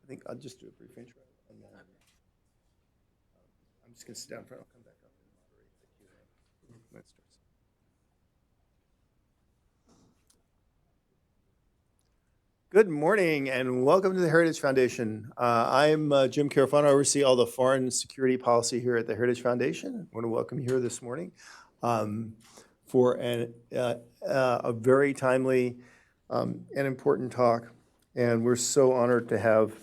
I think I'll just do a brief intro. And then, I'm just going to sit down in front. I'll come back up and moderate the Q&A. When it starts. Good morning and welcome to the Heritage Foundation. I'm Jim Carafano. I oversee all the foreign security policy here at the Heritage Foundation. I want to welcome you here this morning for a very timely and important talk. And we're so honored to have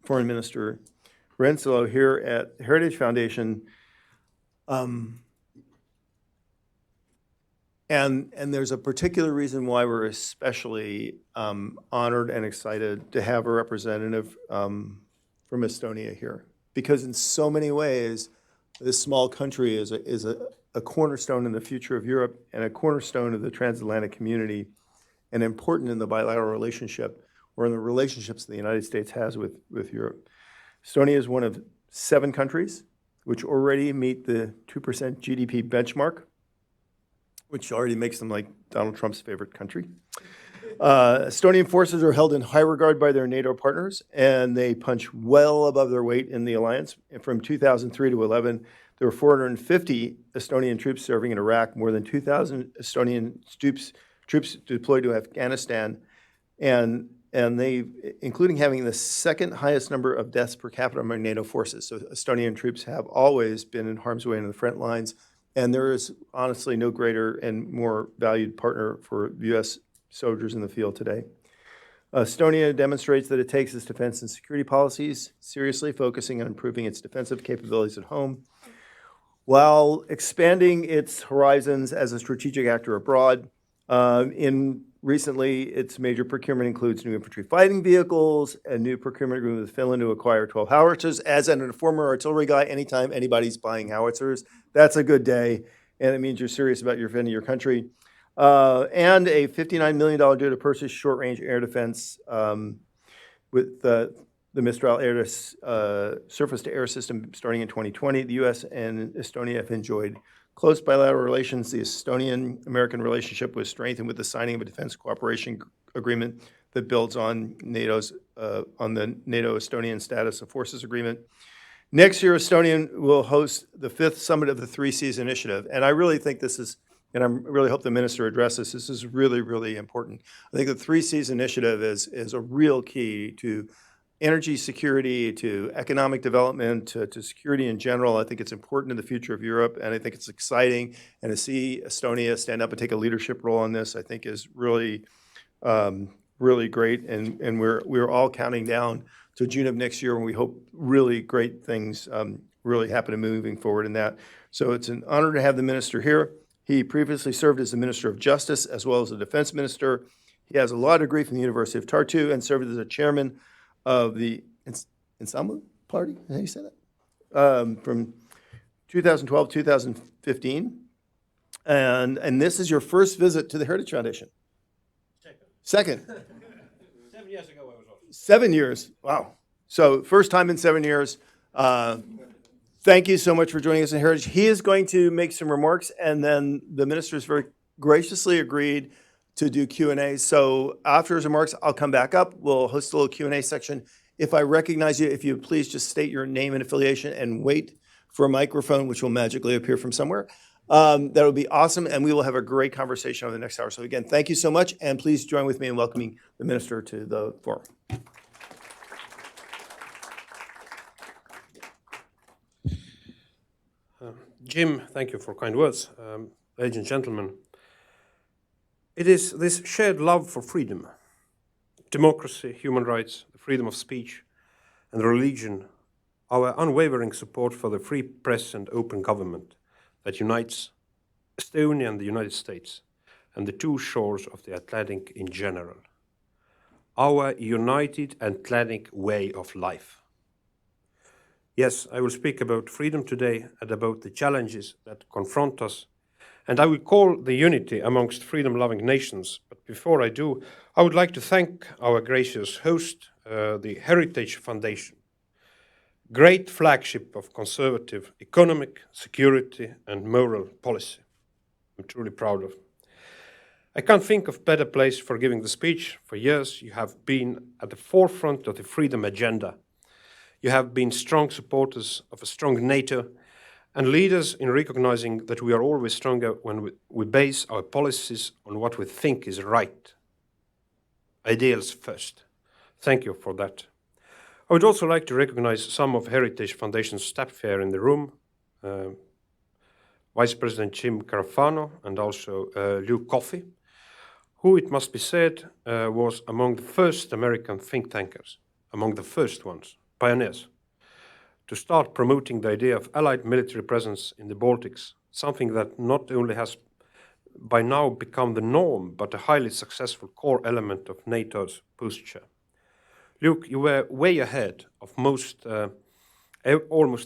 Foreign Minister Rensselaer here at the Heritage Foundation. And there's a particular reason why we're especially honored and excited to have a representative from Estonia here. Because in so many ways, this small country is a cornerstone in the future of Europe and a cornerstone of the transatlantic community and important in the bilateral relationship or in the relationships that the United States has with Europe. Estonia is one of 7 countries which already meet the 2% GDP benchmark, which already makes them like Donald Trump's favorite country. Estonian forces are held in high regard by their NATO partners, and they punch well above their weight in the alliance. And from 2003 to 11, there were 450 Estonian troops serving in Iraq, more than 2,000 Estonian troops deployed to Afghanistan, and they, including having the second highest number of deaths per capita among NATO forces. So Estonian troops have always been in harm's way in the front lines. And there is honestly no greater and more valued partner for U.S. soldiers in the field today. Estonia demonstrates that it takes its defense and security policies seriously, focusing on improving its defensive capabilities at home, while expanding its horizons as a strategic actor abroad. Recently, its major procurement includes new infantry fighting vehicles, a new procurement agreement with Finland to acquire 12 howitzers. As a former artillery guy, anytime anybody's buying howitzers, that's a good day, and it means you're serious about defending your country. And a $59 million deal to purchase short-range air defense with the Mistral surface-to-air system starting in 2020. The U.S. and Estonia have enjoyed close bilateral relations. The Estonian-American relationship was strengthened with the signing of a defense cooperation agreement that builds on on the NATO-Estonian Status of Forces Agreement. Next year, Estonia will host the 5th summit of the Three Seas Initiative. And I really think this is, and I really hope the minister addresses this is really, really important. I think the Three Seas Initiative is a real key to energy security, to economic development, to security in general. I think it's important in the future of Europe, and I think it's exciting. And to see Estonia stand up and take a leadership role on this, I think is really, really great. And we're all counting down to June of next year when we hope really great things really happen moving forward in that. So it's an honor to have the minister here. He previously served as the Minister of Justice as well as the Defense Minister. He has a law degree from the University of Tartu and served as a chairman of the Ensemble Party, is that how you say that? From 2012 to 2015. And this is your first visit to the Heritage Foundation? Second. 7 years ago I was off. 7 years, wow. So first time in 7 years. Thank you so much for joining us in Heritage. He is going to make some remarks, and then the minister has very graciously agreed to do Q&A. So after his remarks, I'll come back up. We'll host a little Q&A section. If I recognize you, if you please just state your name and affiliation and wait for a microphone, which will magically appear from somewhere. That would be awesome, and we will have a great conversation over the next hour. So again, thank you so much, and please join with me in welcoming the minister to the forum. Jim, thank you for kind words. Ladies and gentlemen, it is this shared love for freedom, democracy, human rights, the freedom of speech, and religion, our unwavering support for the free press and open government that unites Estonia and the United States and the two shores of the Atlantic in general. Our united Atlantic way of life. Yes, I will speak about freedom today and about the challenges that confront us, and I will call the unity amongst freedom-loving nations. But before I do, I would like to thank our gracious host, the Heritage Foundation, great flagship of conservative economic, security, and moral policy. I'm truly proud of. I can't think of a better place for giving the speech. For years, you have been at the forefront of the freedom agenda. You have been strong supporters of a strong NATO and leaders in recognizing that we are always stronger when we base our policies on what we think is right. Ideals first. Thank you for that. I would also like to recognize some of Heritage Foundation's staff here in the room, Vice President Jim Carafano and also Luke Coffey, who, it must be said, was among the first American think tankers, among the first ones, pioneers, to start promoting the idea of Allied military presence in the Baltics, something that not only has by now become the norm, but a highly successful core element of NATO's posture. Luke, you were way ahead of almost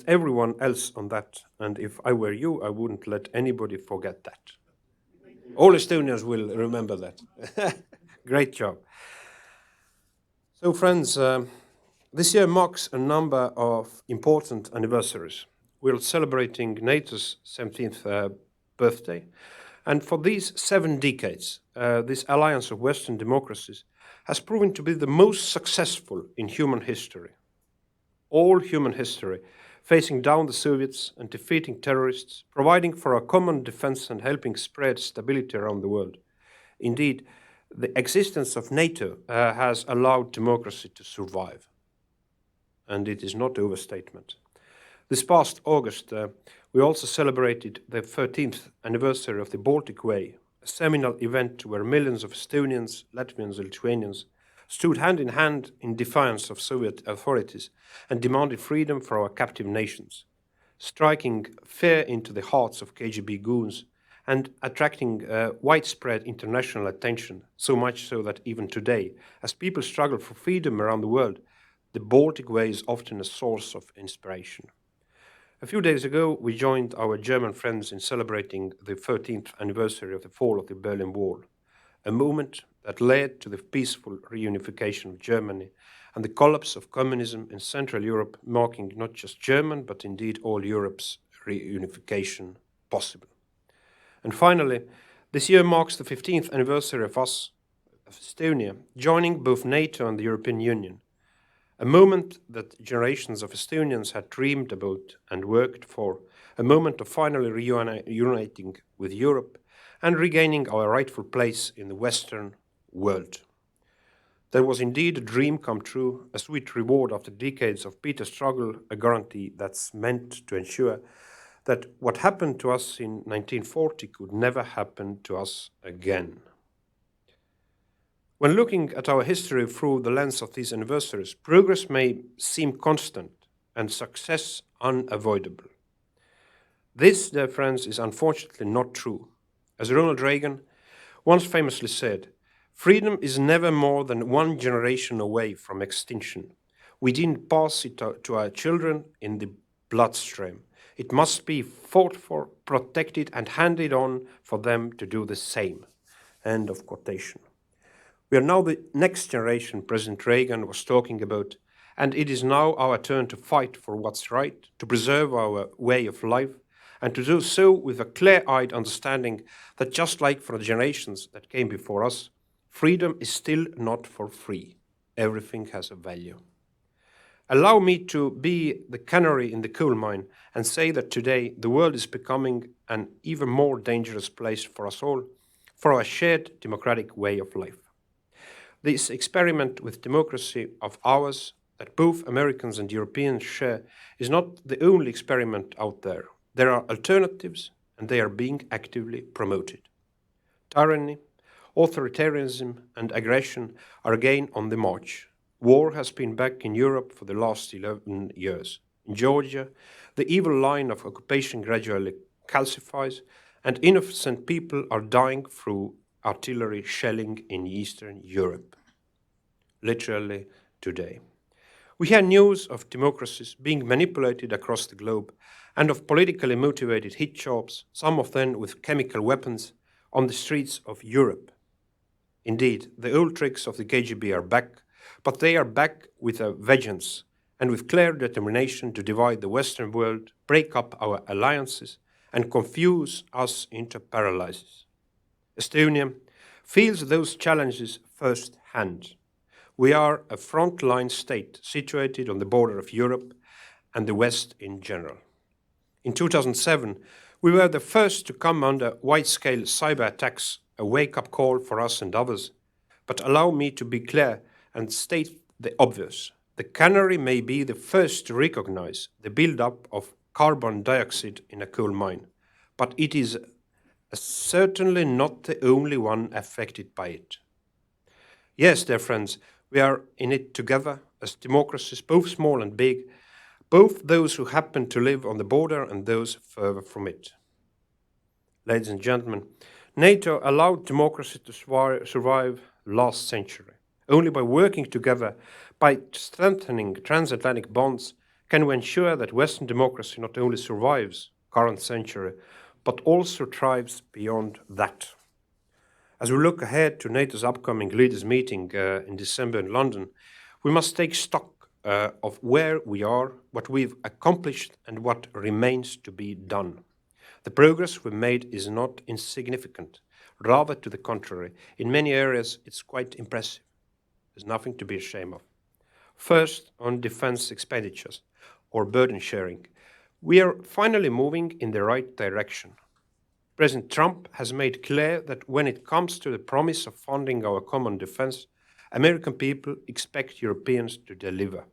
everyone else on that, and if I were you, I wouldn't let anybody forget that. All Estonians will remember that. Great job. So, friends, this year marks a number of important anniversaries. We're celebrating NATO's 17th birthday, and for these 7 decades, this alliance of Western democracies has proven to be the most successful in human history. All human history, facing down the Soviets and defeating terrorists, providing for a common defense and helping spread stability around the world. Indeed, the existence of NATO has allowed democracy to survive. And it is not overstatement. This past August, we also celebrated the 13th anniversary of the Baltic Way, a seminal event where millions of Estonians, Latvians, and Lithuanians stood hand in hand in defiance of Soviet authorities and demanded freedom for our captive nations, striking fear into the hearts of KGB goons and attracting widespread international attention, so much so that even today, as people struggle for freedom around the world, the Baltic Way is often a source of inspiration. A few days ago, we joined our German friends in celebrating the 13th anniversary of the fall of the Berlin Wall, a movement that led to the peaceful reunification of Germany and the collapse of communism in Central Europe, marking not just German, but indeed all Europe's reunification possible. And finally, this year marks the 15th anniversary of Estonia, joining both NATO and the European Union, a moment that generations of Estonians had dreamed about and worked for, a moment of finally reuniting with Europe and regaining our rightful place in the Western world. There was indeed a dream come true, a sweet reward after decades of bitter struggle, a guarantee that's meant to ensure that what happened to us in 1940 could never happen to us again. When looking at our history through the lens of these anniversaries, progress may seem constant and success unavoidable. This, dear friends, is unfortunately not true. As Ronald Reagan once famously said, freedom is never more than one generation away from extinction. We didn't pass it to our children in the bloodstream. It must be fought for, protected, and handed on for them to do the same. End of quotation. We are now the next generation President Reagan was talking about, and it is now our turn to fight for what's right, to preserve our way of life, and to do so with a clear-eyed understanding that just like for the generations that came before us, freedom is still not for free. Everything has a value. Allow me to be the canary in the coal mine and say that today the world is becoming an even more dangerous place for us all, for our shared democratic way of life. This experiment with democracy of ours that both Americans and Europeans share is not the only experiment out there. There are alternatives, and they are being actively promoted. Tyranny, authoritarianism, and aggression are again on the march. War has been back in Europe for the last 11 years. In Georgia, the evil line of occupation gradually calcifies, and innocent people are dying through artillery shelling in Eastern Europe. Literally today. We hear news of democracies being manipulated across the globe and of politically motivated hit jobs, some of them with chemical weapons, on the streets of Europe. Indeed, the old tricks of the KGB are back, but they are back with a vengeance and with clear determination to divide the Western world, break up our alliances, and confuse us into paralysis. Estonia, feels those challenges firsthand. We are a frontline state situated on the border of Europe and the West in general. In 2007, we were the first to come under wide-scale cyber attacks, a wake-up call for us and others. But allow me to be clear and state the obvious. The canary may be the first to recognize the build-up of carbon dioxide in a coal mine, but it is certainly not the only one affected by it. Yes, dear friends, we are in it together as democracies, both small and big, both those who happen to live on the border and those further from it. Ladies and gentlemen, NATO allowed democracy to survive last century. Only by working together, by strengthening transatlantic bonds, can we ensure that Western democracy not only survives current century, but also thrives beyond that. As we look ahead to NATO's upcoming leaders' meeting in December in London, we must take stock of where we are, what we've accomplished, and what remains to be done. The progress we've made is not insignificant. Rather, to the contrary, in many areas it's quite impressive. There's nothing to be ashamed of. First, on defense expenditures, or burden sharing, we are finally moving in the right direction. President Trump has made clear that when it comes to the promise of funding our common defense, American people expect Europeans to deliver.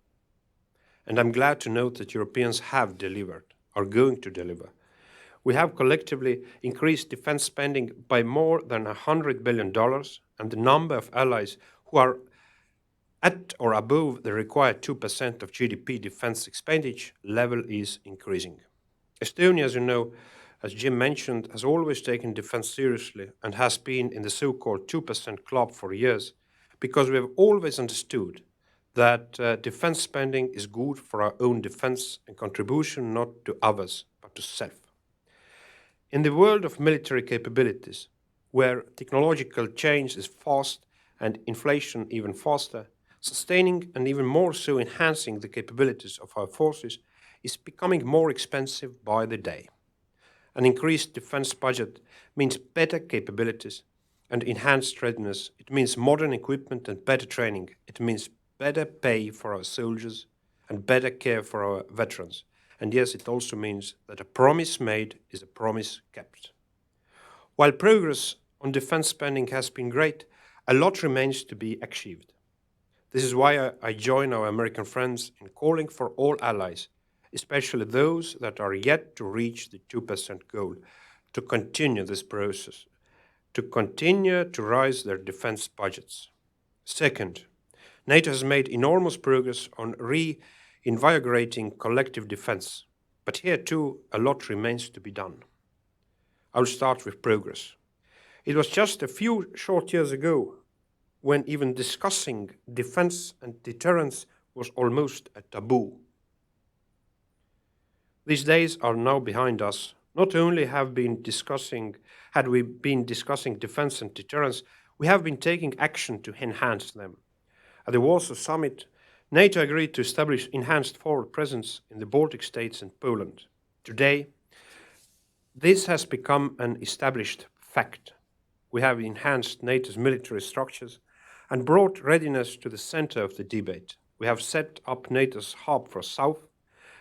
And I'm glad to note that Europeans have delivered, are going to deliver. We have collectively increased defense spending by more than $100 billion, and the number of allies who are at or above the required 2% of GDP defense expenditure level is increasing. Estonia, as you know, as Jim mentioned, has always taken defense seriously and has been in the so-called 2% club for years, because we have always understood that defense spending is good for our own defense and contribution not to others, but to self. In the world of military capabilities, where technological change is fast and inflation even faster, sustaining and even more so enhancing the capabilities of our forces is becoming more expensive by the day. An increased defense budget means better capabilities and enhanced readiness. It means modern equipment and better training. It means better pay for our soldiers and better care for our veterans. And yes, it also means that a promise made is a promise kept. While progress on defense spending has been great, a lot remains to be achieved. This is why I join our American friends in calling for all allies, especially those that are yet to reach the 2% goal, to continue this process, to continue to raise their defense budgets. Second, NATO has made enormous progress on reinvigorating collective defense, but here too a lot remains to be done. I'll start with progress. It was just a few short years ago when even discussing defense and deterrence was almost a taboo. These days are now behind us. Not only had we been discussing defense and deterrence, we have been taking action to enhance them. At the Warsaw Summit, NATO agreed to establish enhanced forward presence in the Baltic states and Poland. Today, this has become an established fact. We have enhanced NATO's military structures and brought readiness to the center of the debate. We have set up NATO's hub for South,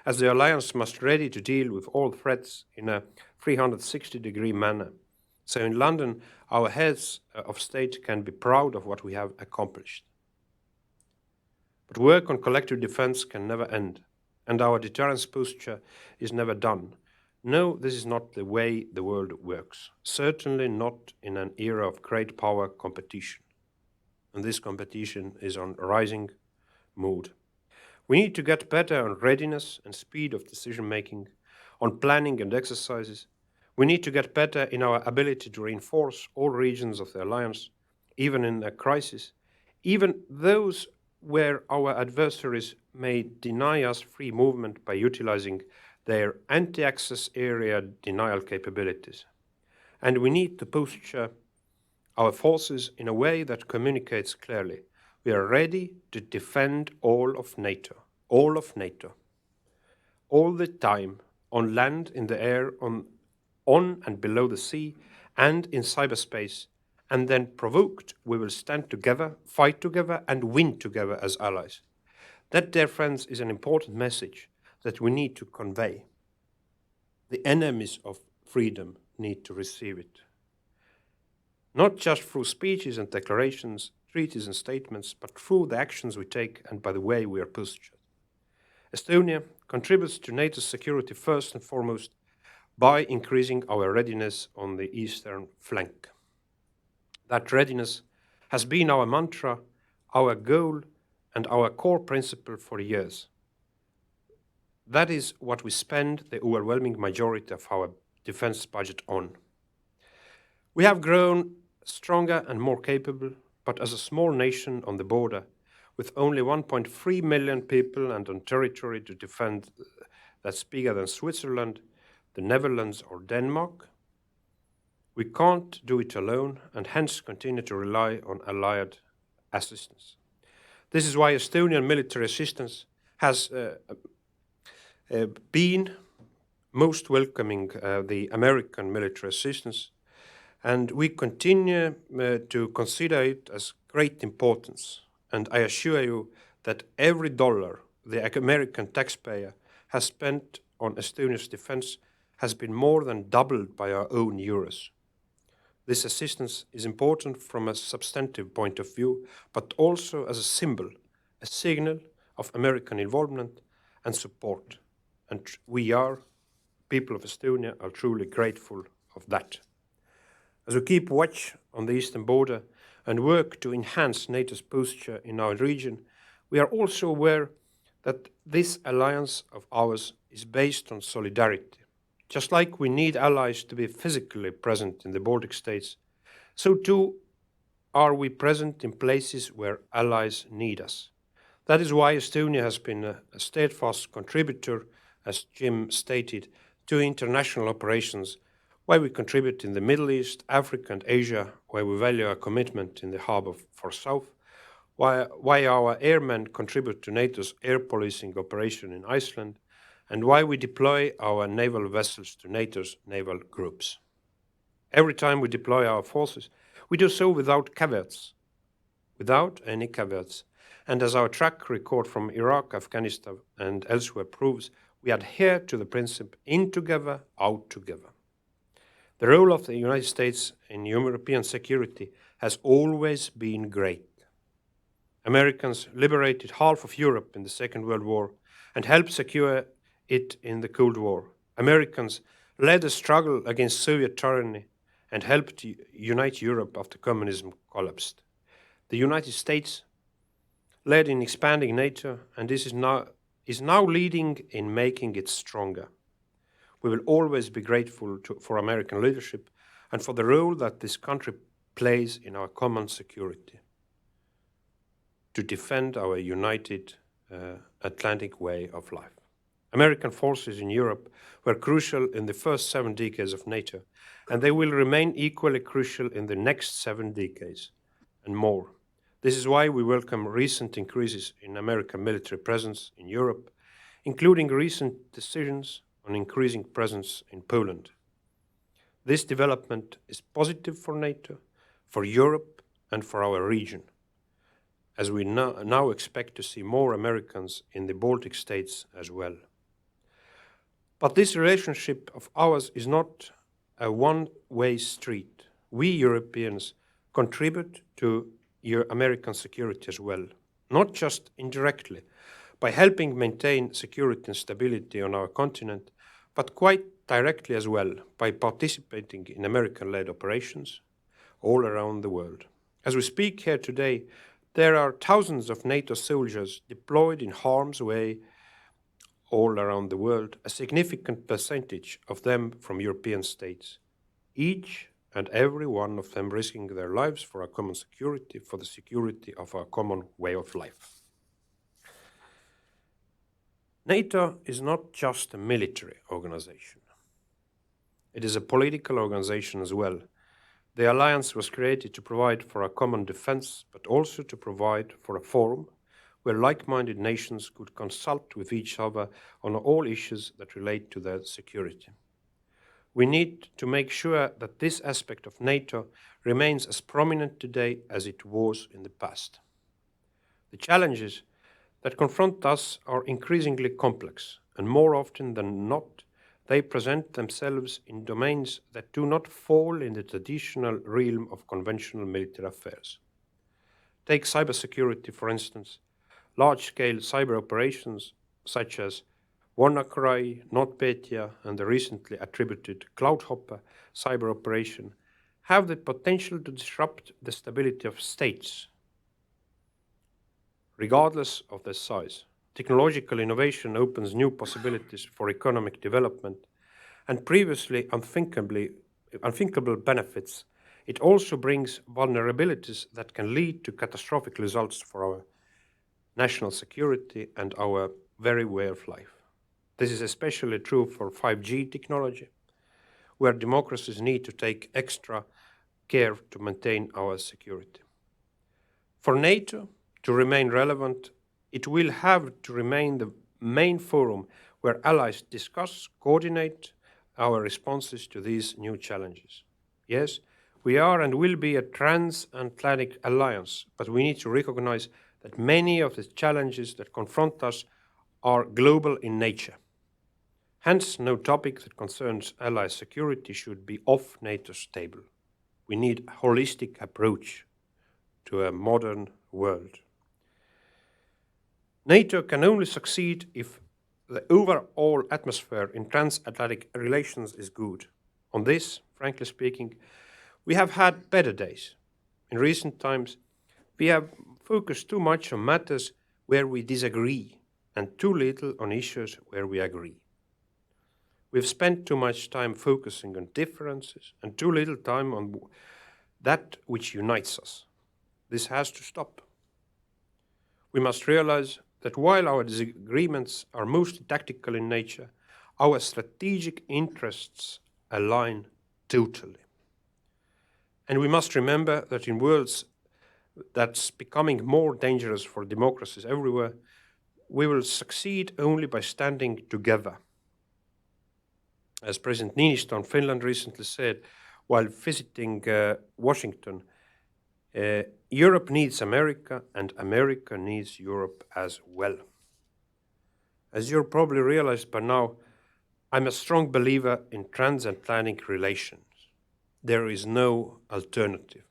as the alliance must be ready to deal with all threats in a 360-degree manner. So in London, our heads of state can be proud of what we have accomplished. But work on collective defense can never end, and our deterrence posture is never done. No, this is not the way the world works, certainly not in an era of great power competition. And this competition is on rising mood. We need to get better on readiness and speed of decision-making, on planning and exercises. We need to get better in our ability to reinforce all regions of the alliance, even in a crisis, even those where our adversaries may deny us free movement by utilizing their anti-access area denial capabilities. And we need to posture our forces in a way that communicates clearly. We are ready to defend all of NATO, all the time, on land, in the air, on and below the sea, and in cyberspace, and then provoked, we will stand together, fight together, and win together as allies. That, dear friends, is an important message that we need to convey. The enemies of freedom need to receive it. Not just through speeches and declarations, treaties and statements, but through the actions we take and by the way we are postured. Estonia contributes to NATO's security first and foremost by increasing our readiness on the eastern flank. That readiness has been our mantra, our goal, and our core principle for years. That is what we spend the overwhelming majority of our defense budget on. We have grown stronger and more capable, but as a small nation on the border, with only 1.3 million people and on territory to defend that's bigger than Switzerland, the Netherlands or Denmark, we can't do it alone and hence continue to rely on allied assistance. This is why Estonian military assistance has been most welcoming the American military assistance, and we continue to consider it as great importance. And I assure you that every dollar the American taxpayer has spent on Estonia's defense has been more than doubled by our own euros. This assistance is important from a substantive point of view, but also as a symbol, a signal of American involvement and support. And we are, people of Estonia, are truly grateful of that. As we keep watch on the eastern border and work to enhance NATO's posture in our region, we are also aware that this alliance of ours is based on solidarity. Just like we need allies to be physically present in the Baltic states, so too are we present in places where allies need us. That is why Estonia has been a steadfast contributor, as Jim stated, to international operations, why we contribute in the Middle East, Africa and Asia, why we value our commitment in the Harbour for South, why our airmen contribute to NATO's air policing operation in Iceland, and why we deploy our naval vessels to NATO's naval groups. Every time we deploy our forces, we do so without caveats, without any caveats. And as our track record from Iraq, Afghanistan and elsewhere proves, we adhere to the principle in together, out together. The role of the United States in European security has always been great. Americans liberated half of Europe in the Second World War and helped secure it in the Cold War. Americans led the struggle against Soviet tyranny and helped unite Europe after communism collapsed. The United States led in expanding NATO, and this is now leading in making it stronger. We will always be grateful for American leadership and for the role that this country plays in our common security to defend our united Atlantic way of life. American forces in Europe were crucial in the first 7 decades of NATO, and they will remain equally crucial in the next 7 decades and more. This is why we welcome recent increases in American military presence in Europe, including recent decisions on increasing presence in Poland. This development is positive for NATO, for Europe, and for our region, as we now expect to see more Americans in the Baltic states as well. But this relationship of ours is not a one-way street. We Europeans contribute to American security as well, not just indirectly, by helping maintain security and stability on our continent, but quite directly as well by participating in American-led operations all around the world. As we speak here today, there are thousands of NATO soldiers deployed in harm's way all around the world, a significant percentage of them from European states, each and every one of them risking their lives for our common security, for the security of our common way of life. NATO is not just a military organization. It is a political organization as well. The alliance was created to provide for our common defense, but also to provide for a forum where like-minded nations could consult with each other on all issues that relate to their security. We need to make sure that this aspect of NATO remains as prominent today as it was in the past. The challenges that confront us are increasingly complex, and more often than not, they present themselves in domains that do not fall in the traditional realm of conventional military affairs. Take cybersecurity, for instance. Large-scale cyber operations such as WannaCry, NotPetya, and the recently attributed CloudHopper cyber operation have the potential to disrupt the stability of states, regardless of their size. Technological innovation opens new possibilities for economic development and previously unthinkable benefits. It also brings vulnerabilities that can lead to catastrophic results for our national security and our very way of life. This is especially true for 5G technology, where democracies need to take extra care to maintain our security. For NATO to remain relevant, it will have to remain the main forum where allies discuss, coordinate our responses to these new challenges. Yes, we are and will be a transatlantic alliance, but we need to recognize that many of the challenges that confront us are global in nature. Hence, no topic that concerns ally security should be off NATO's table. We need a holistic approach to a modern world. NATO can only succeed if the overall atmosphere in transatlantic relations is good. On this, frankly speaking, we have had better days. In recent times, we have focused too much on matters where we disagree and too little on issues where we agree. We've spent too much time focusing on differences and too little time on that which unites us. This has to stop. We must realize that while our disagreements are mostly tactical in nature, our strategic interests align totally. And we must remember that in worlds that's becoming more dangerous for democracies everywhere, we will succeed only by standing together. As President Niinistö of Finland recently said while visiting Washington, Europe needs America and America needs Europe as well. As you're probably realized by now, I'm a strong believer in transatlantic relations. There is no alternative.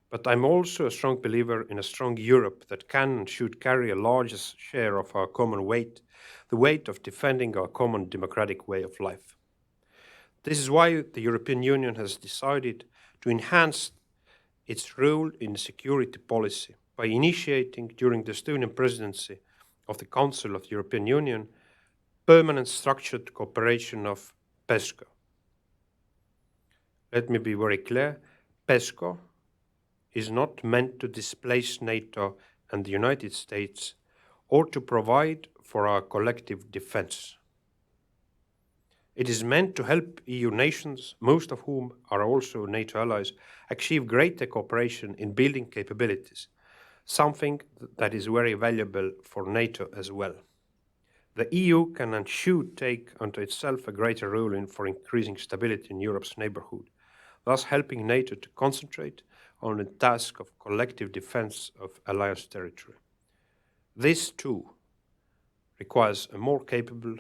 But I'm also a strong believer in a strong Europe that can and should carry a largest share of our common weight, the weight of defending our common democratic way of life. This is why the European Union has decided to enhance its role in security policy by initiating, during the Estonian presidency of the Council of the European Union, permanent structured cooperation of PESCO. Let me be very clear, PESCO is not meant to displace NATO and the United States or to provide for our collective defense. It is meant to help EU nations, most of whom are also NATO allies, achieve greater cooperation in building capabilities, something that is very valuable for NATO as well. The EU can and should take unto itself a greater role for increasing stability in Europe's neighborhood, thus helping NATO to concentrate on the task of collective defense of alliance territory. This, too, requires a more capable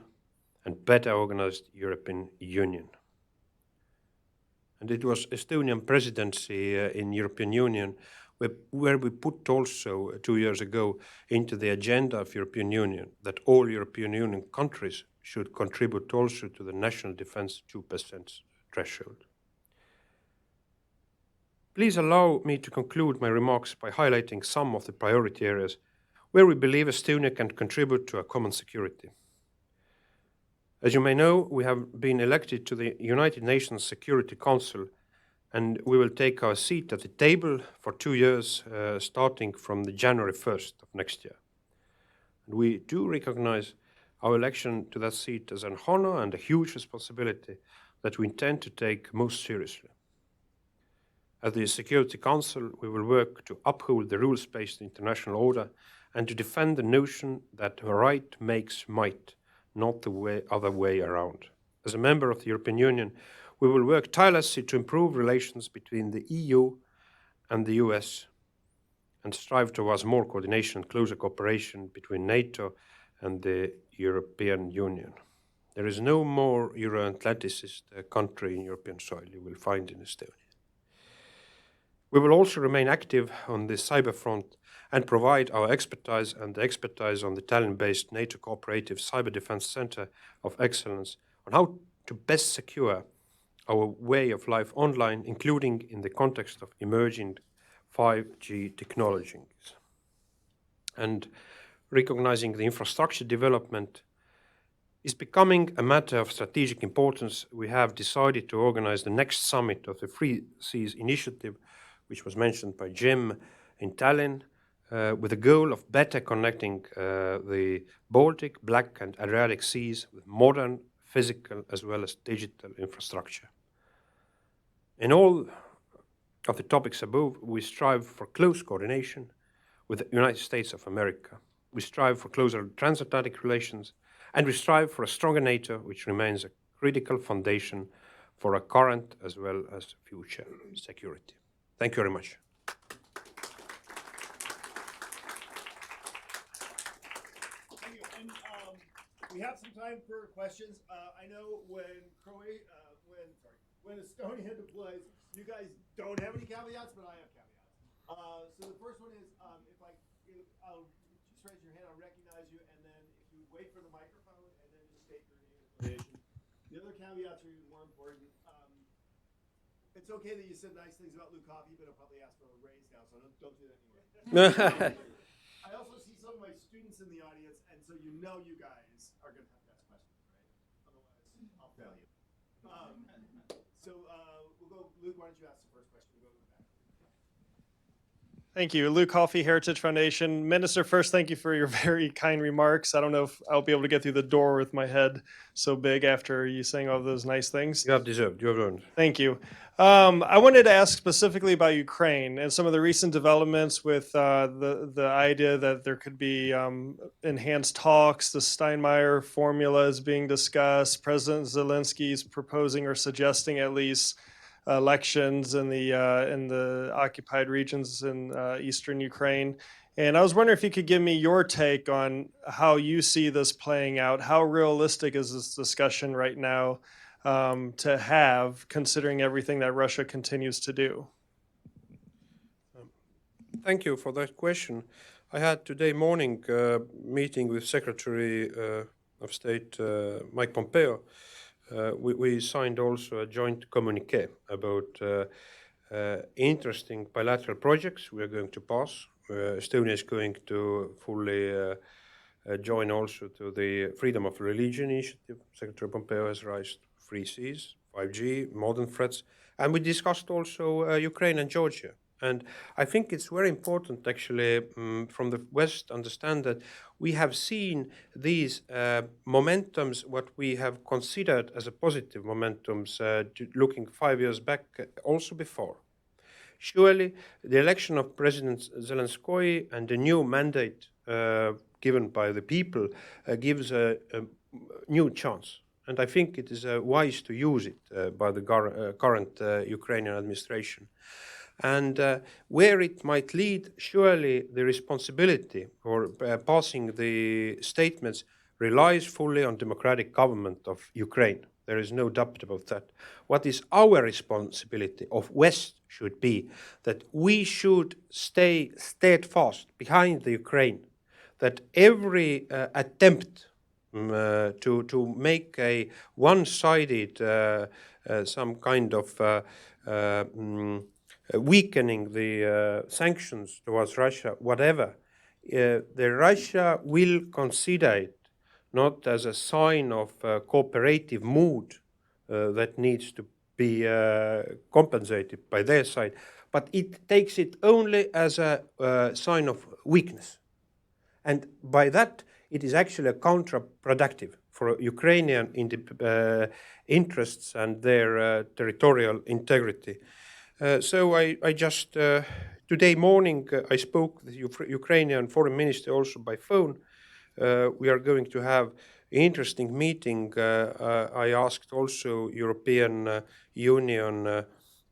and better organized European Union. And it was Estonian presidency in European Union where we put also 2 years ago into the agenda of European Union that all European Union countries should contribute also to the national defense 2% threshold. Please allow me to conclude my remarks by highlighting some of the priority areas where we believe Estonia can contribute to a common security. As you may know, we have been elected to the United Nations Security Council, and we will take our seat at the table for 2 years, starting from the January 1st of next year. And we do recognize our election to that seat as an honor and a huge responsibility that we intend to take most seriously. At the Security Council, we will work to uphold the rules-based international order and to defend the notion that right makes might, not the other way around. As a member of the European Union, we will work tirelessly to improve relations between the EU and the US and strive towards more coordination and closer cooperation between NATO and the European Union. There is no more Euro-Atlanticist country in European soil you will find in Estonia. We will also remain active on the cyber front and provide our expertise and the expertise on the Tallinn-based NATO Cooperative Cyber Defense Center of Excellence on how to best secure our way of life online, including in the context of emerging 5G technologies. And recognizing the infrastructure development is becoming a matter of strategic importance, we have decided to organize the next summit of the Free Seas Initiative, which was mentioned by Jim, in Tallinn, with the goal of better connecting the Baltic, Black and Adriatic Seas with modern physical as well as digital infrastructure. In all of the topics above, we strive for close coordination with the United States of America. We strive for closer transatlantic relations, and we strive for a stronger NATO, which remains a critical foundation for our current as well as future security. Thank you very much. Thank you. And we have some time for questions. I know when Estonia deploys, you guys don't have any caveats, but I have caveats. So the first one is, I'll just raise your hand, I'll recognize you, and then if you wait for the microphone and then just state your name and affiliation. The other caveats are even more important. It's okay that you said nice things about Luke Coffey, but I'll probably ask for a raise now, so don't do that anymore. I also see some of my students in the audience, and so you know you guys are going to have to ask questions, right? Otherwise, I'll fail you. We'll go, Luke, why don't you ask the first question? We'll go to the back. Thank you. Luke Coffey, Heritage Foundation. Minister, first, thank you for your very kind remarks. I don't know if I'll be able to get through the door with my head so big after you saying all those nice things. You have deserved, you have earned. Thank you. I wanted to ask specifically about Ukraine and some of the recent developments with the idea that there could be enhanced talks. The Steinmeier formula is being discussed. President Zelensky is proposing or suggesting at least elections in the occupied regions in eastern Ukraine. And I was wondering if you could give me your take on how you see this playing out. How realistic is this discussion right now to have, considering everything that Russia continues to do? Thank you for that question. I had today morning meeting with Secretary of State Mike Pompeo. We signed also a joint communique about interesting bilateral projects we are going to pass. Estonia is going to fully join also to the Freedom of Religion Initiative. Secretary Pompeo has raised Free Seas, 5G, modern threats, and we discussed also Ukraine and Georgia. And I think it's very important, actually, from the West, understand that we have seen these momentums, what we have considered as a positive momentums, looking 5 years back, also before. Surely, the election of President Zelensky and the new mandate given by the people gives a new chance. And I think it is wise to use it by the current Ukrainian administration. And where it might lead, surely the responsibility for passing the statements relies fully on democratic government of Ukraine. There is no doubt about that. What is our responsibility of West should be that we should stay steadfast behind the Ukraine, that every attempt to make a one-sided some kind of weakening the sanctions towards Russia, whatever, the Russia will consider it not as a sign of cooperative mood that needs to be compensated by their side, but it takes it only as a sign of weakness. And by that, it is actually counterproductive for Ukrainian interests and their territorial integrity. So I just, today morning, I spoke with the Ukrainian foreign minister also by phone. We are going to have interesting meeting. I asked also European Union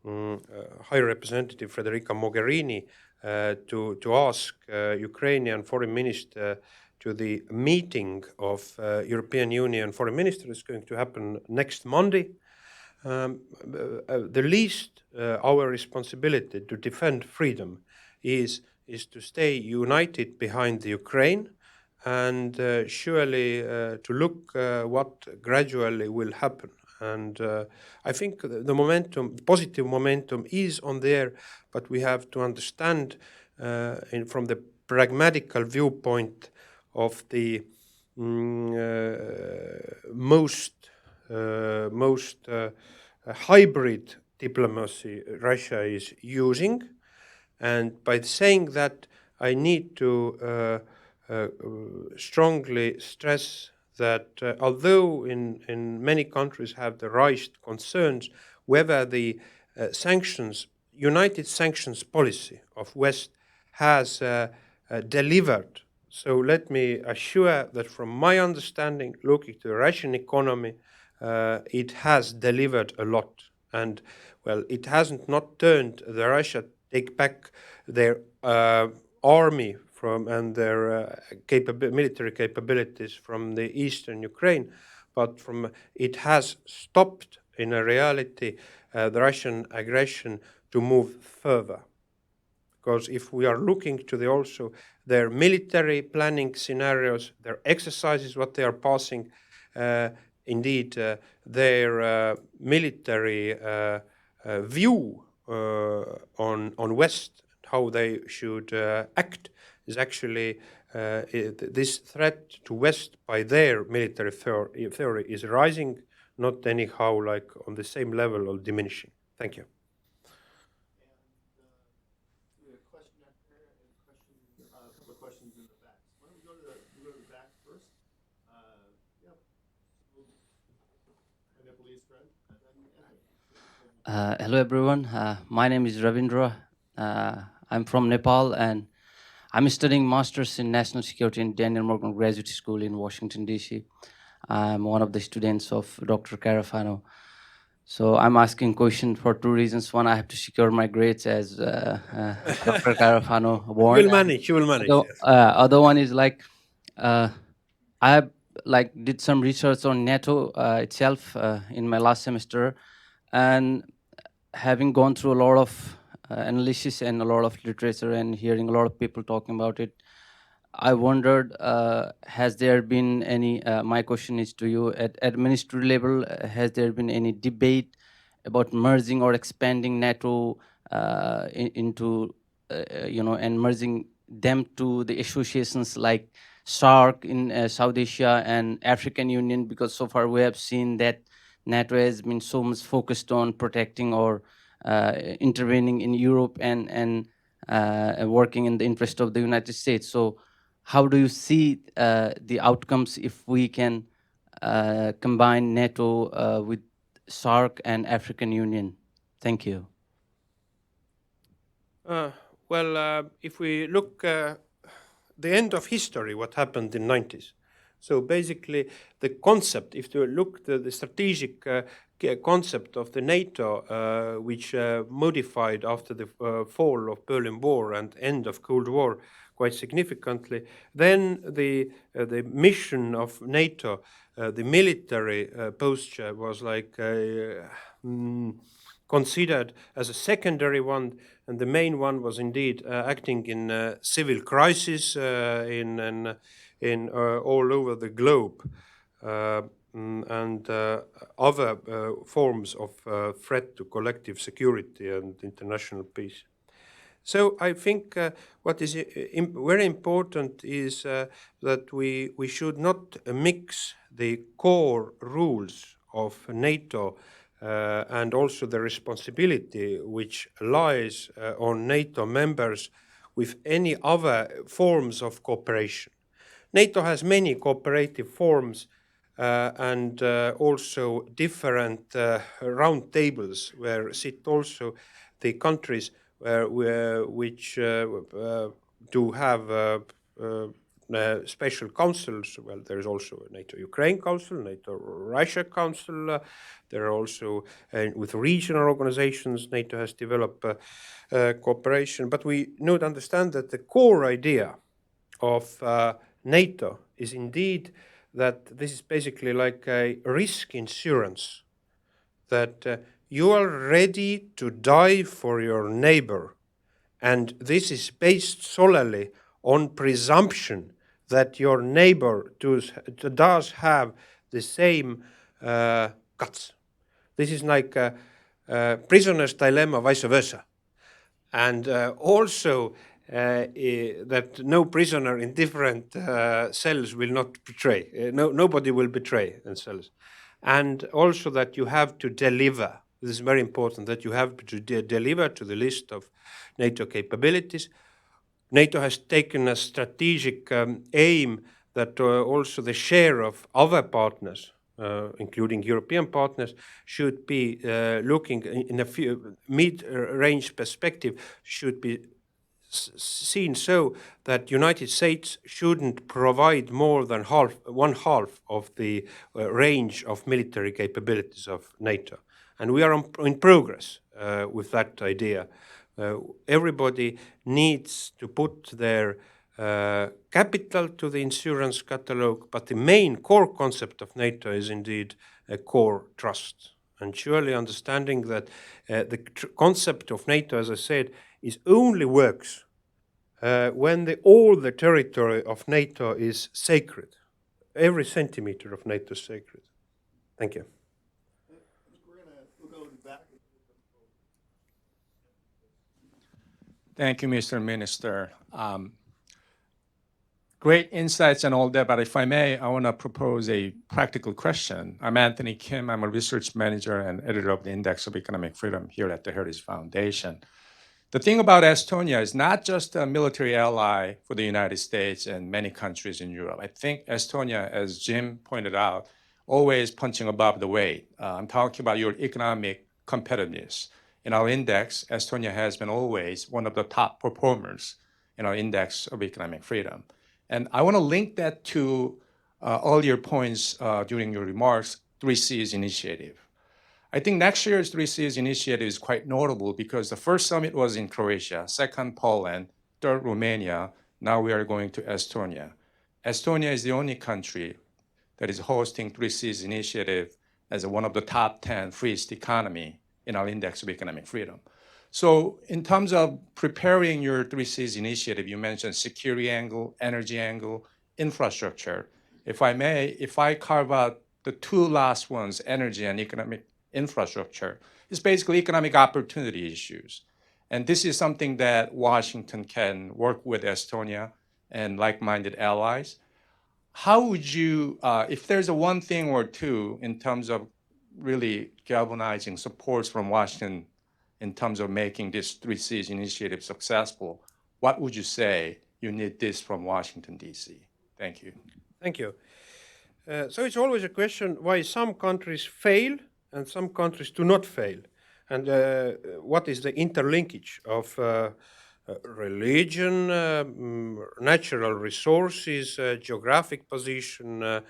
High Representative Federica Mogherini to ask Ukrainian Foreign Minister to the meeting of European Union Foreign Ministers going to happen next Monday. The least our responsibility to defend freedom is to stay united behind the Ukraine, and surely to look what gradually will happen. And I think the momentum, positive momentum, is on there, but we have to understand from the pragmatical viewpoint of the most hybrid diplomacy Russia is using. And by saying that, I need to strongly stress that although in many countries have the raised concerns whether the united sanctions policy of West has delivered. So let me assure that from my understanding, looking to the Russian economy, it has delivered a lot. And well, it hasn't not turned the Russia take back their army from and their military capabilities from the eastern Ukraine, but from it has stopped in a reality the Russian aggression to move further. Because if we are looking to the also their military planning scenarios, their exercises, what they are passing, indeed their military view on West, how they should act, is actually this threat to West by their military theory is rising, not anyhow like on the same level or diminishing. Thank you. Hello everyone, my name is Ravindra. I'm from Nepal and I'm studying Masters in National Security in Daniel Morgan Graduate School in Washington, D.C. I'm one of the students of Dr. Carafano. So I'm asking question for two reasons. One, I have to secure my grades as Dr. Carafano warned. You will manage. Yes. Yes. Other one is like, I did some research on NATO itself in my last semester, and having gone through a lot of analysis and a lot of literature and hearing a lot of people talking about it, I wondered, has there been any, my question is to you, at ministry level, has there been any debate about merging or expanding NATO into, and merging them to the associations like SAARC in South Asia and African Union? Because so far we have seen that NATO has been so much focused on protecting or intervening in Europe and working in the interest of the United States. So how do you see the outcomes if we can combine NATO with SAARC and African Union? Thank you. If we look the end of history, what happened in 90s. So basically, the concept, if you look at the strategic concept of the NATO, which modified after the fall of Berlin Wall and end of Cold War quite significantly, then the mission of NATO, the military posture was like considered as a secondary one, and the main one was indeed acting in civil crisis in all over the globe, and other forms of threat to collective security and international peace. So I think what is very important is that we should not mix the core rules of NATO and also the responsibility which lies on NATO members with any other forms of cooperation. NATO has many cooperative forms and also different round tables where sit also the countries which do have special councils. Well, there is also a NATO-Ukraine Council, NATO-Russia Council. There are also, with regional organizations, NATO has developed cooperation. But we need to understand that the core idea of NATO is indeed that this is basically like a risk insurance, that you are ready to die for your neighbor. And this is based solely on presumption that your neighbor does have the same guts. This is like a prisoner's dilemma, vice versa. And also that no prisoner in different cells will not betray. Nobody will betray in cells. And also that you have to deliver. This is very important, that you have to deliver to the list of NATO capabilities. NATO has taken a strategic aim that also the share of other partners, including European partners, should be looking in a mid-range perspective, should be seen so that United States shouldn't provide more than one half of the range of military capabilities of NATO. And we are in progress with that idea. Everybody needs to put their capital to the insurance catalog, but the main core concept of NATO is indeed a core trust. And surely understanding that the concept of NATO, as I said, is only works when all the territory of NATO is sacred. Every centimeter of NATO is sacred. Thank you. Thank you, Mr. Minister. Great insights and all that, but if I may, I want to propose a practical question. I'm Anthony Kim. I'm a research manager and editor of the Index of Economic Freedom here at the Heritage Foundation. The thing about Estonia is not just a military ally for the United States and many countries in Europe. I think Estonia, as Jim pointed out, always punching above the weight. I'm talking about your economic competitiveness. In our index, Estonia has been always one of the top performers in our Index of Economic Freedom. And I want to link that to all your points during your remarks, 3Cs initiative. I think next year's 3Cs initiative is quite notable because the first summit was in Croatia, second Poland, third Romania, now we are going to Estonia. Estonia is the only country that is hosting 3Cs initiative as one of the top 10 freest economy in our Index of Economic Freedom. So in terms of preparing your 3Cs initiative, you mentioned security angle, energy angle, infrastructure. If I may, if I carve out the two last ones, energy and economic infrastructure, it's basically economic opportunity issues. And this is something that Washington can work with Estonia and like-minded allies. How would you, if there's a one thing or two in terms of really galvanizing supports from Washington in terms of making this 3Cs initiative successful, what would you say you need this from Washington, D.C.? Thank you. Thank you. So it's always a question why some countries fail and some countries do not fail. And what is the interlinkage of religion, natural resources, geographic position,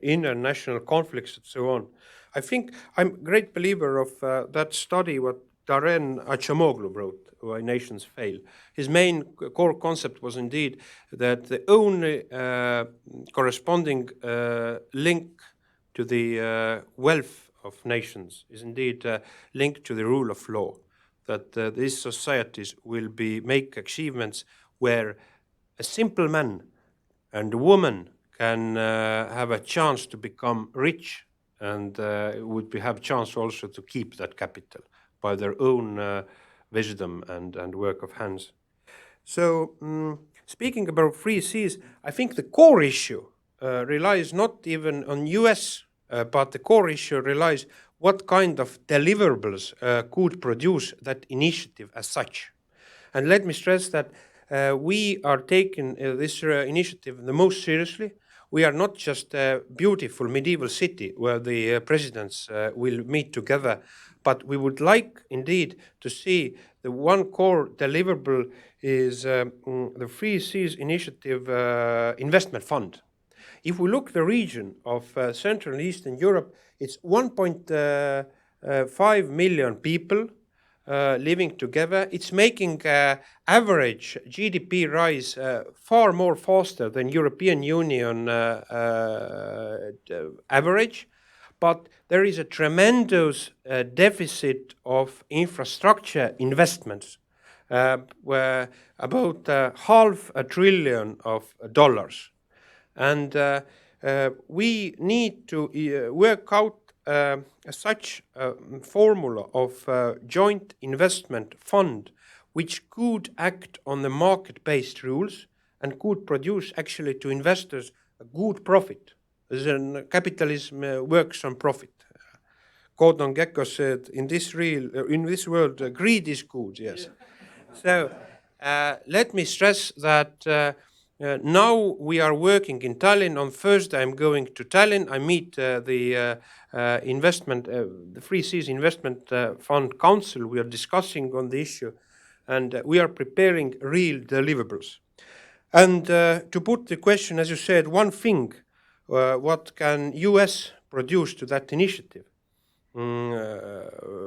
international conflicts, and so on. I think I'm a great believer of that study what Darren Acemoglu wrote, Why Nations Fail. His main core concept was indeed that the only corresponding link to the wealth of nations is indeed linked to the rule of law, that these societies will make achievements where a simple man and a woman can have a chance to become rich and would have a chance also to keep that capital by their own wisdom and work of hands. So speaking about 3Cs, I think the core issue relies not even on US, but the core issue relies what kind of deliverables could produce that initiative as such. And let me stress that we are taking this initiative the most seriously. we are not just a beautiful medieval city where the presidents will meet together, but we would like indeed to see the one core deliverable is the Free Seas Initiative Investment Fund. If we look the region of Central and Eastern Europe, it's 1.5 million people living together. It's making average GDP rise far more faster than European Union average. But there is a tremendous deficit of infrastructure investments, where about $500 billion. And we need to work out such a formula of joint investment fund which could act on the market-based rules and could produce actually to investors a good profit. Capitalism works on profit. Gordon Gekko said, in this world, greed is good, yes. So let me stress that now we are working in Tallinn. On Thursday, I'm going to Tallinn. I meet the Free Seas Investment Fund Council. We are discussing on the issue, and we are preparing real deliverables. And to put the question, as you said, one thing, what can US produce to that initiative? In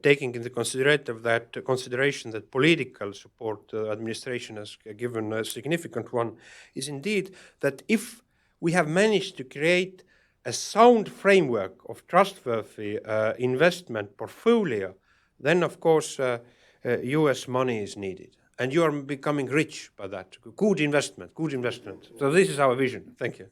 taking into consideration that political support administration has given a significant one, is indeed that if we have managed to create a sound framework of trustworthy investment portfolio, then of course US money is needed. And you are becoming rich by that. Good investment, good investment. So this is our vision. Thank you.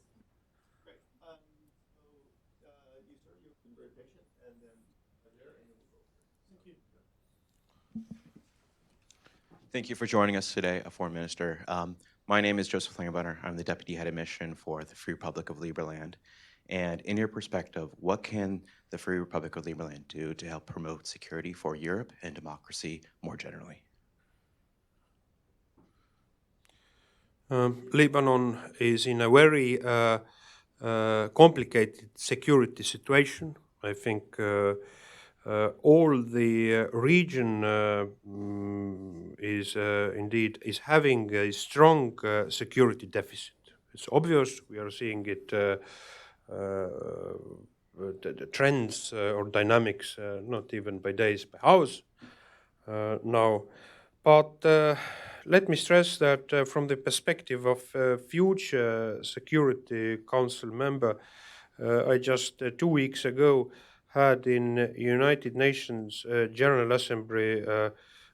Thank you for joining us today, Foreign Minister. My name is Joseph Langenbrunner. I'm the Deputy Head of Mission for the Free Republic of Liberland. And in your perspective, what can the Free Republic of Liberland do to help promote security for Europe and democracy more generally? Lebanon is in a very complicated security situation. I think all the region is having a strong security deficit. It's obvious. We are seeing it. The trends or dynamics, not even by days, by hours now. But let me stress that from the perspective of future Security Council member, I just 2 weeks ago had in United Nations General Assembly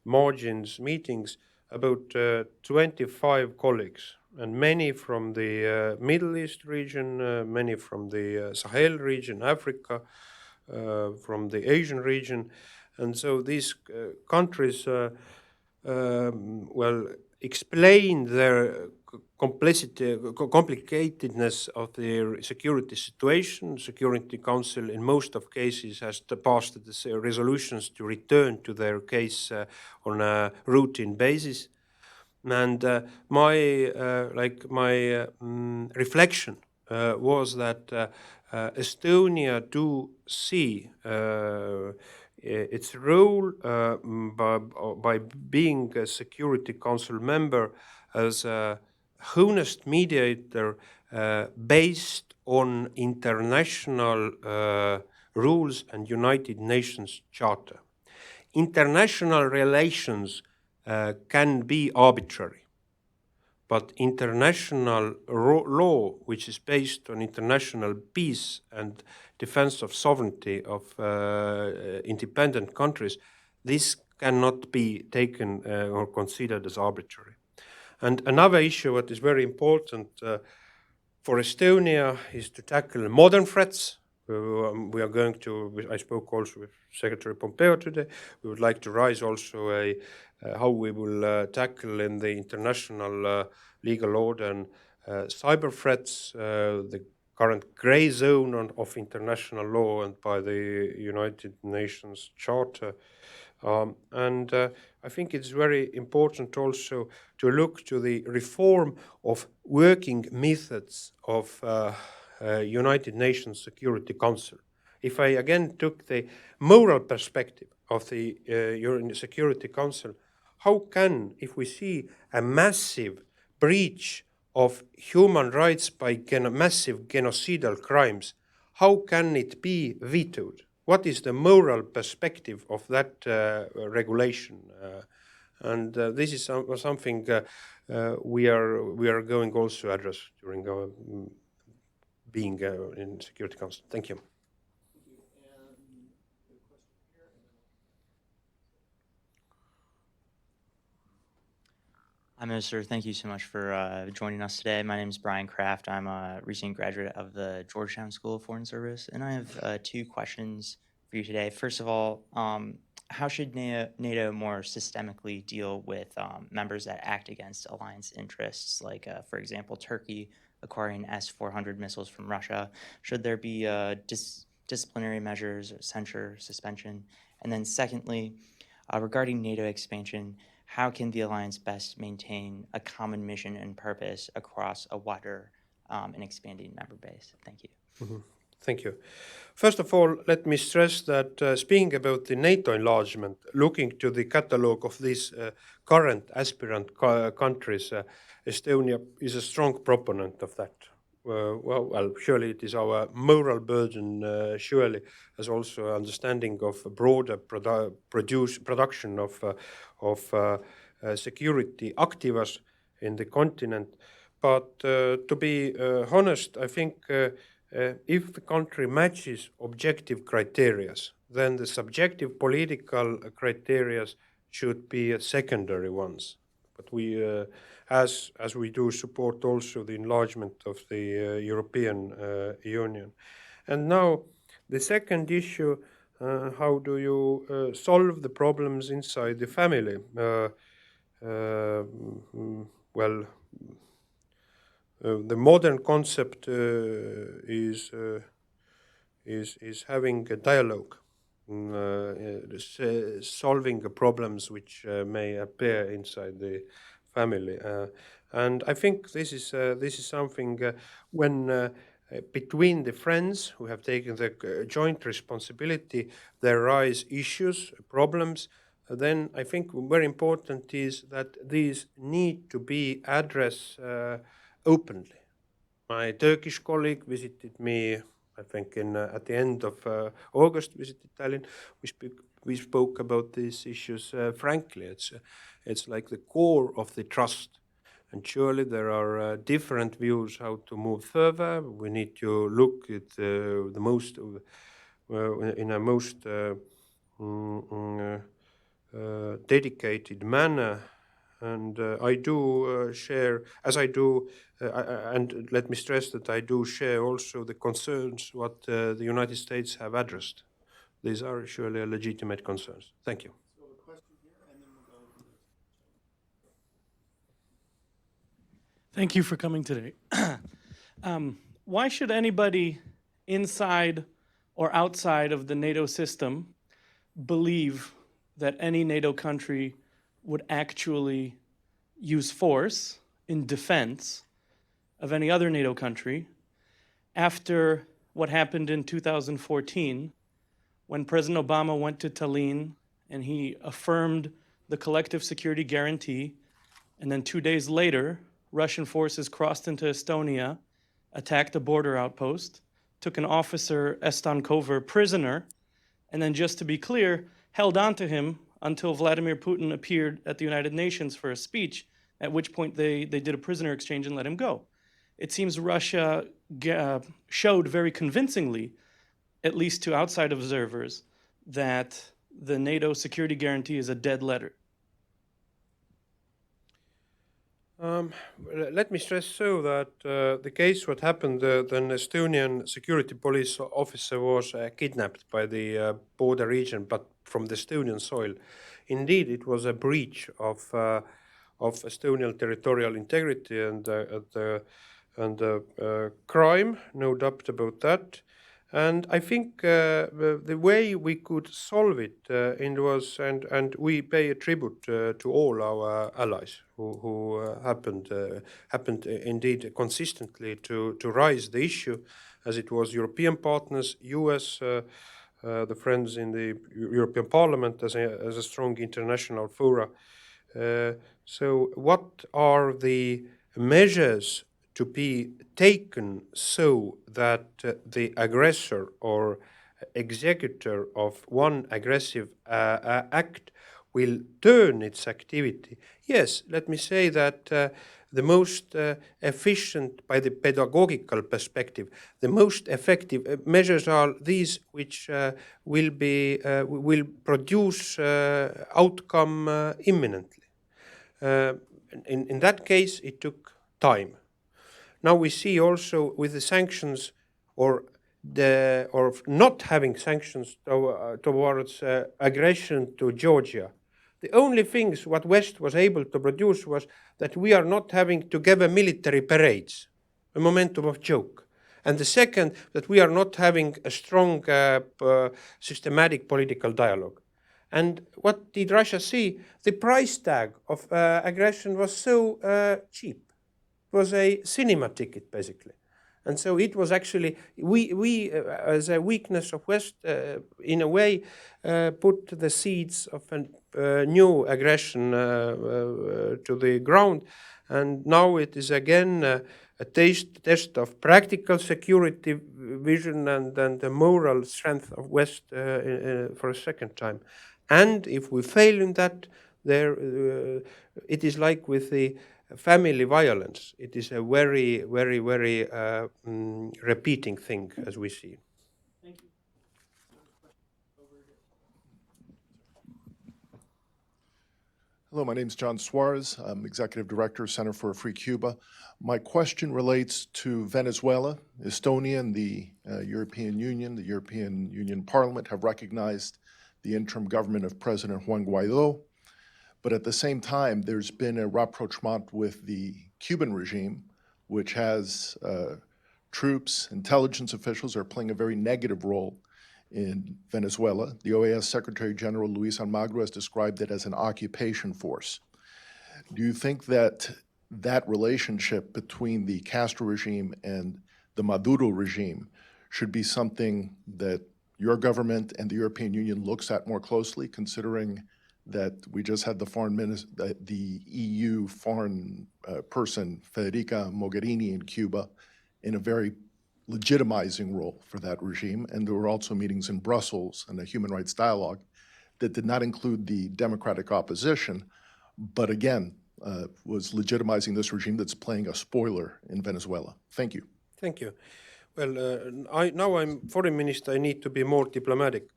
margins meetings about 25 colleagues, and many from the Middle East region, many from the Sahel region, Africa, from the Asian region. And so these countries explain their complicatedness of their security situation. Security Council, in most of cases, has passed the resolutions to return to their case on a routine basis. And my reflection was that Estonia do see its role by being a Security Council member as a honest mediator based on international rules and United Nations Charter. International relations can be arbitrary, but international law, which is based on international peace and defense of sovereignty of independent countries, this cannot be taken or considered as arbitrary. And another issue that is very important for Estonia is to tackle modern threats. We are going to, I spoke also with Secretary Pompeo today, we would like to raise also how we will tackle in the international legal order and cyber threats. The current gray zone of international law and by the United Nations Charter. And I think it's very important also to look to the reform of working methods of United Nations Security Council. If I again took the moral perspective of the Security Council, how can, if we see a massive breach of human rights by massive genocidal crimes, how can it be vetoed? What is the moral perspective of that regulation? And this is something we are going also to address during our being in Security Council. Thank you. Hi, Minister. Thank you so much for joining us today. My name is Brian Kraft. I'm a recent graduate of the Georgetown School of Foreign Service, and I have 2 questions for you today. First of all, how should NATO more systemically deal with members that act against alliance interests, like, for example, Turkey acquiring S-400 missiles from Russia? Should there be disciplinary measures, or censure, suspension? And then secondly, regarding NATO expansion, how can the alliance best maintain a common mission and purpose across a wider and expanding member base? Thank you. Mm-hmm. Thank you. First of all, let me stress that speaking about the NATO enlargement, looking to the catalogue of these current aspirant countries, Estonia is a strong proponent of that. Well, surely it is our moral burden, surely, as also understanding of a broader production of security activas in the continent. But to be honest, I think if the country matches objective criteria, then the subjective political criteria should be secondary ones. But we, as we do, support also the enlargement of the European Union. And now, the second issue, how do you solve the problems inside the family? Well, the modern concept is having a dialogue, solving the problems which may appear inside the family, and I think this is something when between the friends who have taken the joint responsibility, there arise issues, problems. Then I think very important is that these need to be addressed openly. My Turkish colleague visited me, I think, at the end of August, visited Tallinn. We spoke about these issues frankly. It's like the core of the trust. And surely there are different views how to move further. We need to look at the most, in a most dedicated manner. And I do share, as I do, and let me stress that I do share also the concerns what the United States have addressed. These are surely legitimate concerns. Thank you. So a question here, and then we'll go. Thank you for coming today. Why should anybody inside or outside of the NATO system believe that any NATO country would actually use force in defense of any other NATO country after what happened in 2014 when President Obama went to Tallinn and he affirmed the collective security guarantee, and then 2 days later, Russian forces crossed into Estonia, attacked a border outpost, took an officer, Eston Kover, prisoner, and then, just to be clear, held on to him until Vladimir Putin appeared at the United Nations for a speech, at which point they did a prisoner exchange and let him go. It seems Russia showed very convincingly, at least to outside observers, that the NATO security guarantee is a dead letter. Let me stress so that the case what happened, an Estonian security police officer was kidnapped by the border region, but from the Estonian soil. Indeed, it was a breach of Estonian territorial integrity, and crime, no doubt about that. And I think the way we could solve it and we pay a tribute to all our allies who happened indeed consistently to raise the issue, as it was European partners, US, the friends in the European Parliament as a strong international fora. So what are the measures to be taken so that the aggressor or executor of one aggressive act will turn its activity? Yes, let me say that the most efficient, by the pedagogical perspective, the most effective measures are these which will produce outcome imminently. In that case, it took time. Now we see also with the sanctions or not having sanctions towards aggression to Georgia, the only things what West was able to produce was that we are not having together military parades, a momentum of joke. And the second, that we are not having a strong systematic political dialogue. And what did Russia see? The price tag of aggression was so cheap. It was a cinema ticket, basically. And so it was actually, we as a weakness of West, in a way, put the seeds of a new aggression to the ground. And now it is again a test of practical security vision and the moral strength of West for a second time. And if we fail in that, it is like with the family violence. It is a very, very, very repeating thing, as we see. Thank you. Hello, my name is John Suarez. I'm Executive Director, Center for a Free Cuba. My question relates to Venezuela. Estonia and the European Union Parliament have recognized the interim government of President Juan Guaido. But at the same time, there's been a rapprochement with the Cuban regime, which has troops, intelligence officials are playing a very negative role in Venezuela. The OAS Secretary General Luis Almagro has described it as an occupation force. Do you think that that relationship between the Castro regime and the Maduro regime should be something that your government and the European Union looks at more closely, considering that we just had the EU foreign person, Federica Mogherini in Cuba, in a very legitimizing role for that regime. And there were also meetings in Brussels and a human rights dialogue that did not include the democratic opposition, but again, was legitimizing this regime that's playing a spoiler in Venezuela. Thank you. Thank you. Well, now I'm foreign minister, I need to be more diplomatic.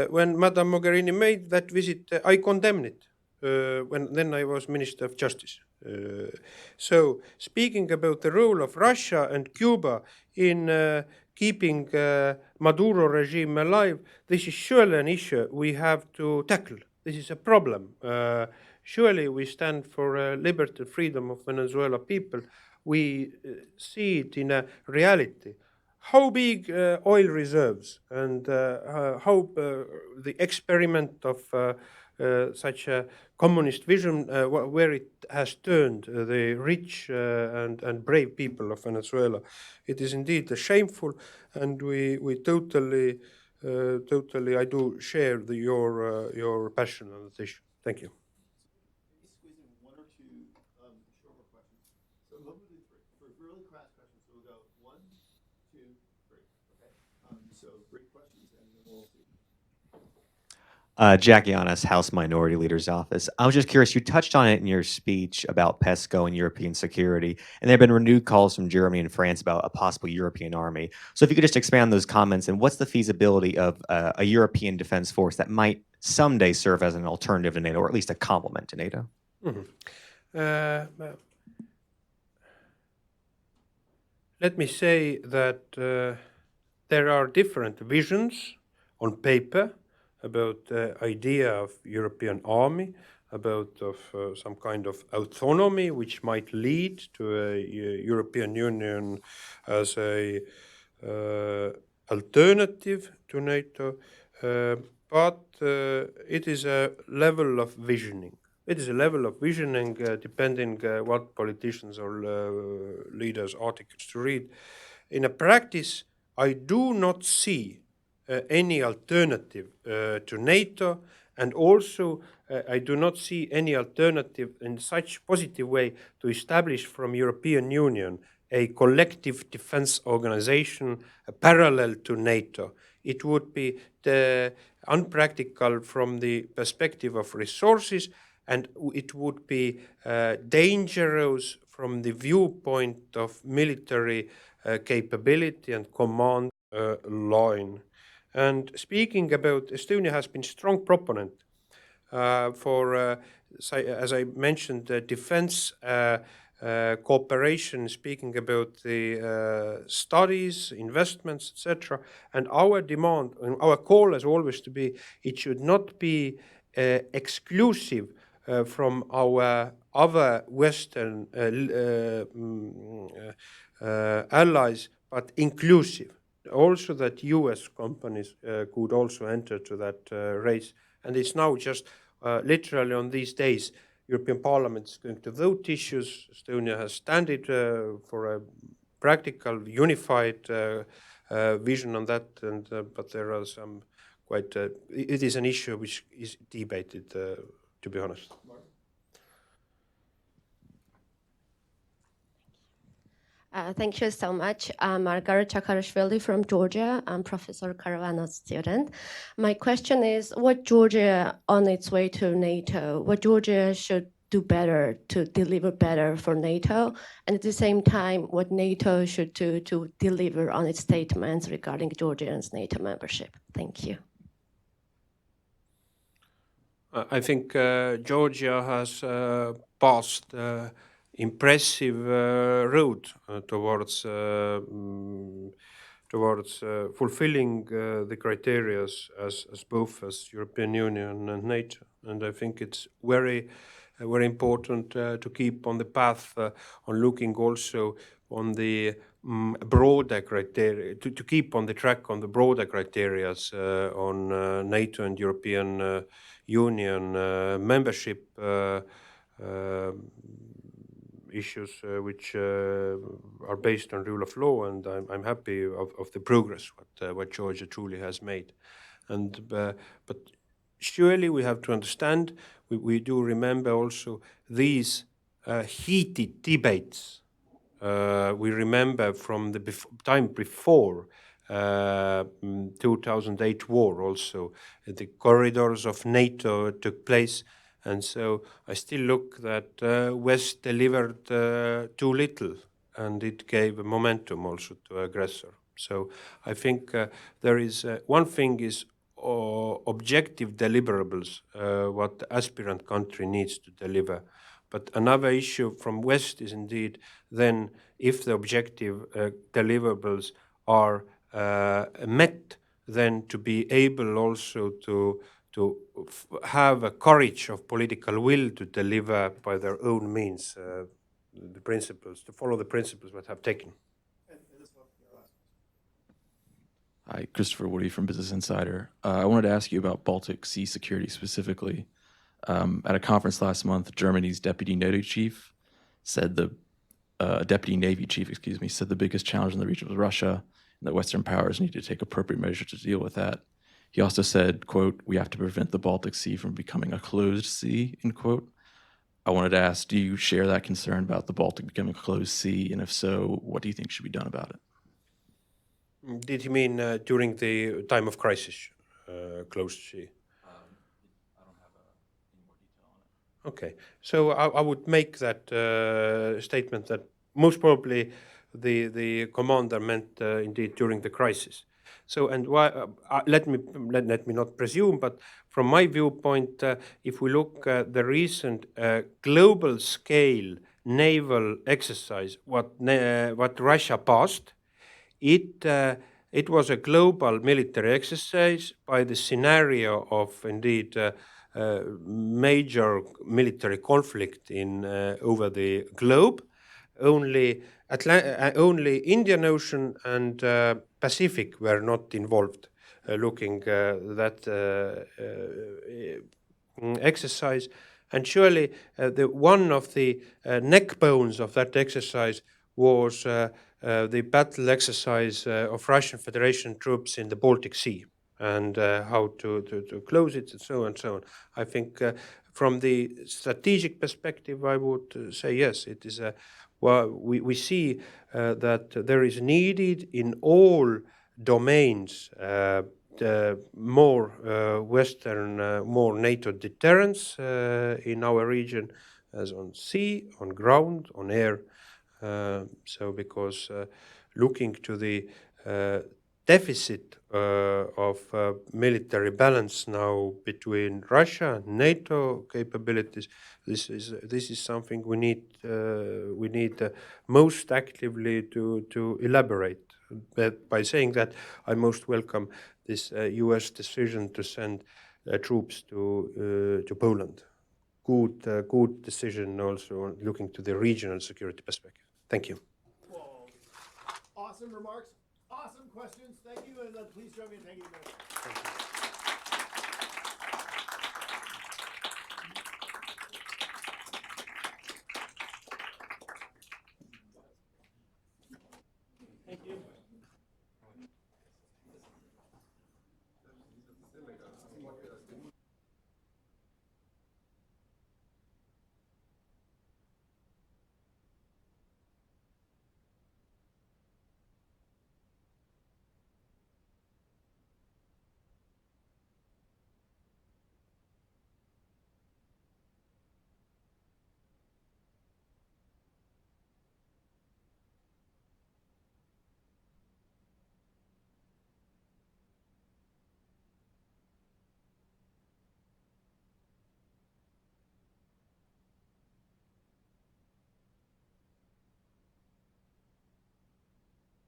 When Madame Mogherini made that visit, I condemned it. Then I was Minister of Justice. So speaking about the role of Russia and Cuba in keeping Maduro regime alive, this is surely an issue we have to tackle. This is a problem. Surely we stand for liberty, freedom of Venezuela people. We see it in a reality. How big oil reserves and how the experiment of such a communist vision, where it has turned the rich and brave people of Venezuela. It is indeed shameful, and we totally, I do share your passion on this issue. Thank you. Squeeze in one or two shorter questions. So what would be for really fast questions? So we'll go 1, 2, 3. Okay. So 3 questions, and then we'll see. Jack Yanis, House Minority Leader's Office. I was just curious, you touched on it in your speech about PESCO and European security, and there have been renewed calls from Germany and France about a possible European army. So if you could just expand on those comments, and what's the feasibility of a European defense force that might someday serve as an alternative to NATO, or at least a complement to NATO? Mm-hmm. Let me say that there are different visions on paper about the idea of European army. about of some kind of autonomy, which might lead to a European Union as a alternative to NATO, but it is a level of visioning. It is a level of visioning depending what politicians or leaders' articles to read. In a practice, I do not see any alternative to NATO, and also I do not see any alternative in such positive way to establish from European Union a collective defense organization parallel to NATO. It would be unpractical from the perspective of resources, and it would be dangerous from the viewpoint of military capability and command line. And speaking about, Estonia has been strong proponent for, as I mentioned, defense cooperation, speaking about the studies, investments, etc. And our demand, and our call has always to be, it should not be exclusive from our other Western allies, but inclusive. Also that US companies could also enter to that race. And it's now just literally on these days, European Parliament is going to vote issues. Estonia has standed for a practical, unified vision on that, and but there are some quite, it is an issue which is debated, to be honest. Thank you so much. I'm Margaret Chakarashvili from Georgia. I'm Professor Caravano's student. My question is, what Georgia on its way to NATO, what Georgia should do better to deliver better for NATO, and at the same time, what NATO should do to deliver on its statements regarding Georgia's NATO membership? Thank you. I think Georgia has passed impressive road towards fulfilling the criteria as both as European Union and NATO, and I think it's very important to keep on the path on looking also on the broader criteria, to keep on the track on the broader criteria on NATO and European Union membership issues which are based on rule of law, and I'm happy of the progress what Georgia truly has made. And but surely we have to understand, we do remember also these heated debates. We remember from the time before 2008 war also, the corridors of NATO took place. And so I still look that West delivered too little, and it gave a momentum also to aggressor. So I think there is one thing is objective deliverables, what the aspirant country needs to deliver. But another issue from West is indeed then if the objective deliverables are met, then to be able also to have a courage of political will to deliver by their own means the principles, to follow the principles that have taken. Hi, Christopher Woody from Business Insider. I wanted to ask you about Baltic Sea security specifically. At a conference last month, Germany's deputy NATO chief said deputy Navy chief, said the biggest challenge in the region was Russia, and that Western powers need to take appropriate measures to deal with that. He also said, quote, "We have to prevent the Baltic Sea from becoming a closed sea," end quote. I wanted to ask, do you share that concern about the Baltic becoming a closed sea? And if so, what do you think should be done about it? Did he mean during the time of crisis, closed sea? I don't have any more detail on it. Okay, so I would make that statement that most probably the commander meant indeed during the crisis. So, and why? Let me not presume, but from my viewpoint, if we look at the recent global scale naval exercise, what Russia passed, it it was a global military exercise by the scenario of indeed major military conflict in over the globe. Only Indian Ocean and Pacific were not involved. Looking that exercise, and surely one of the neck bones of that exercise was the battle exercise of Russian Federation troops in the Baltic Sea, and how to close it, and so on and so on. I think from the strategic perspective, I would say yes, it is well, we see that there is needed in all domains more Western, more NATO deterrence in our region, as on sea, on ground, on air. So because looking to the deficit of military balance now between Russia and NATO capabilities, this is something we need most actively to elaborate. But by saying that, I most welcome this U.S. decision to send troops to Poland. Good decision also looking to the regional security perspective. Thank you. Awesome remarks, awesome questions. Thank you, and please join me in thanking the